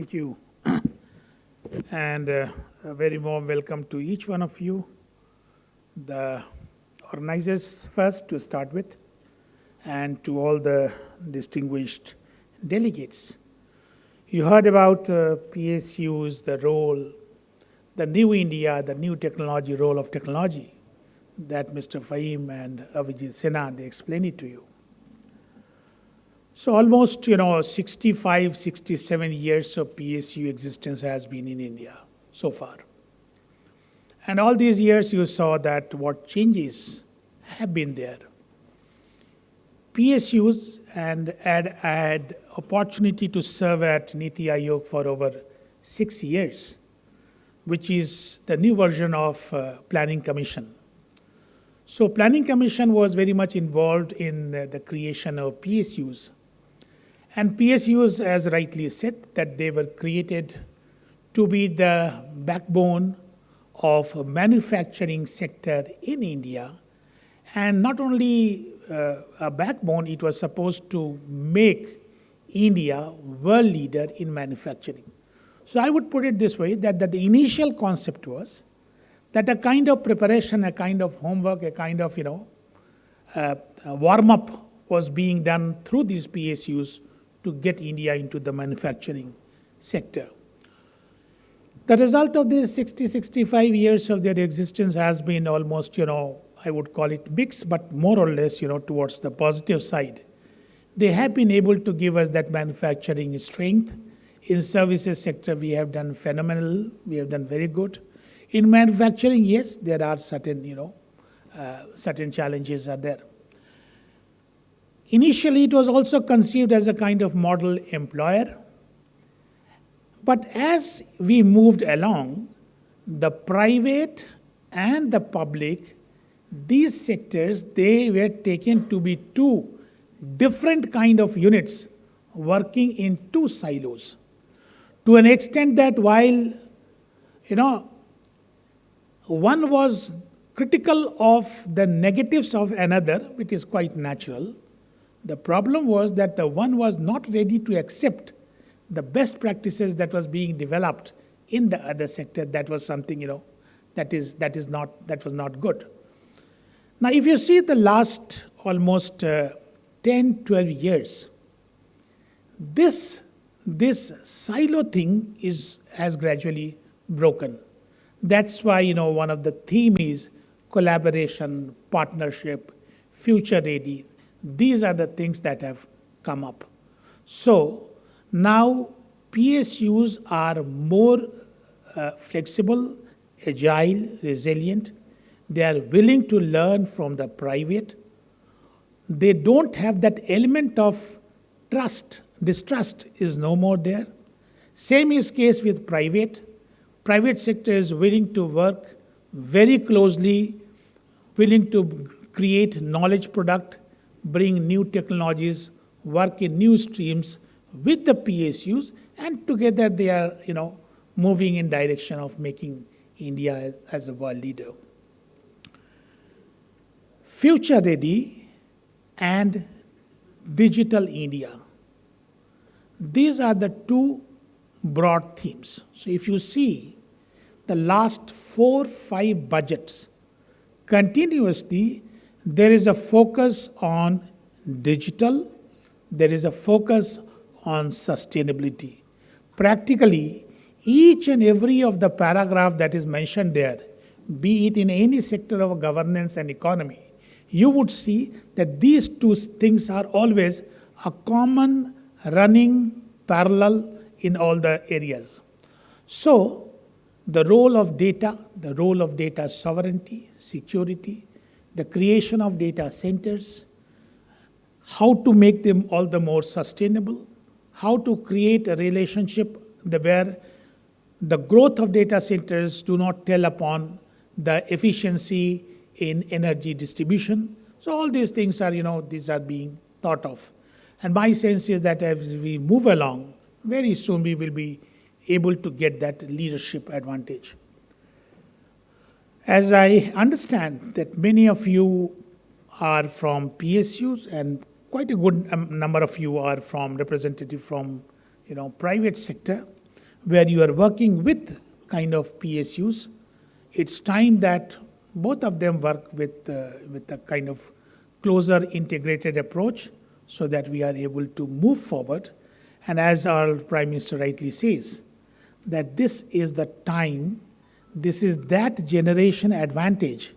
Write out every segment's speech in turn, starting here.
Thank you. And a very warm welcome to each one of you, the organizers first to start with, and to all the distinguished delegates. You heard about PSUs, the role, the new India, the new technology, role of technology that Mr. Fahim and Avijit Sinha, they explained it to you. So almost, 65, 67 years of PSU existence has been in India so far. And all these years you saw that what changes have been there. PSUs and had opportunity to serve at Niti Aayog for over 6 years, which is the new version of Planning Commission. So Planning Commission was very much involved in the creation of PSUs. And PSUs, as rightly said, that they were created to be the backbone of manufacturing sector in India. And not only a backbone, it was supposed to make India world leader in manufacturing. So I would put it this way, that the initial concept was that a kind of preparation, a kind of homework, a kind of, warm-up was being done through these PSUs to get India into the manufacturing sector. The result of these 60, 65 years of their existence has been almost, I would call it mixed, but more or less, towards the positive side. They have been able to give us that manufacturing strength. In services sector, we have done phenomenal, we have done very good. In manufacturing, yes, there are certain, certain challenges are there. Initially, it was also conceived as a kind of model employer. But as we moved along, the private and the public, these sectors, they were taken to be two different kind of units working in two silos. To an extent that while, one was critical of the negatives of another, which is quite natural, the problem was that the one was not ready to accept the best practices that was being developed in the other sector. That was something, that was not good. Now, if you see the last almost 10, 12 years, this silo thing has gradually broken. That's why, one of the theme is collaboration, partnership, future ready. These are the things that have come up. So now PSUs are more flexible, agile, resilient. They are willing to learn from the private. They don't have that element of trust. Distrust is no more there. Same is case with private. Private sector is willing to work very closely, willing to create knowledge product, bring new technologies, work in new streams with the PSUs, and together they are, moving in direction of making India as a world leader. Future ready and digital India. These are the two broad themes. So if you see the last 4-5 budgets, continuously there is a focus on digital, there is a focus on sustainability. Practically, each and every of the paragraph that is mentioned there, be it in any sector of governance and economy, you would see that these two things are always a common running parallel in all the areas. So, the role of data sovereignty, security, the creation of data centers, how to make them all the more sustainable, how to create a relationship where the growth of data centers do not tell upon the efficiency in energy distribution. So all these things are, these are being thought of. And my sense is that as we move along, very soon we will be able to get that leadership advantage. As I understand that many of you are from PSUs and quite a good number of you are from representative from private sector. where you are working with kind of PSUs. It's time that both of them work with a kind of closer integrated approach so that we are able to move forward. And as our Prime Minister rightly says, that this is the time, this is that generation advantage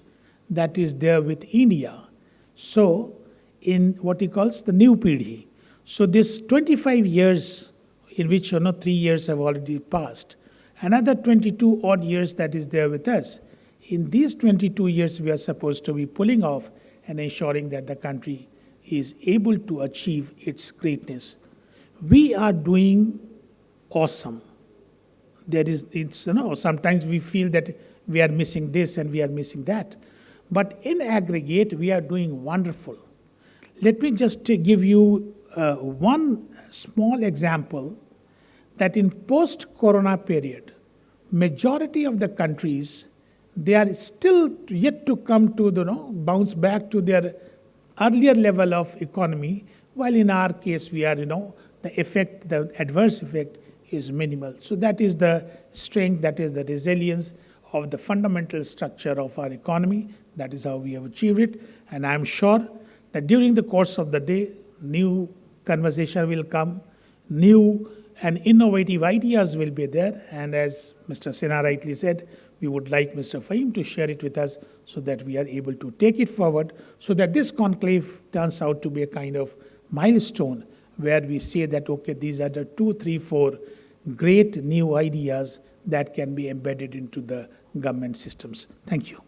that is there with India. So in what he calls the new PDH. So this 25 years in which 3 years have already passed, another 22 odd years that is there with us. In these 22 years, we are supposed to be pulling off and ensuring that the country is able to achieve its greatness. We are doing awesome. Sometimes we feel that we are missing this and we are missing that. But in aggregate, we are doing wonderful. Let me just give you one small example that in post-corona period, majority of the countries, they are still yet to come to bounce back to their earlier level of economy, while in our case we are, the adverse effect is minimal. So that is the strength, that is the resilience of the fundamental structure of our economy. That is how we have achieved it. And I'm sure that during the course of the day, new conversation will come, new and innovative ideas will be there. And as Mr. Sinha rightly said, we would like Mr. Fahim to share it with us so that we are able to take it forward, so that this conclave turns out to be a kind of milestone where we say that, okay, these are the 2, 3, 4 great new ideas that can be embedded into the government systems. Thank you.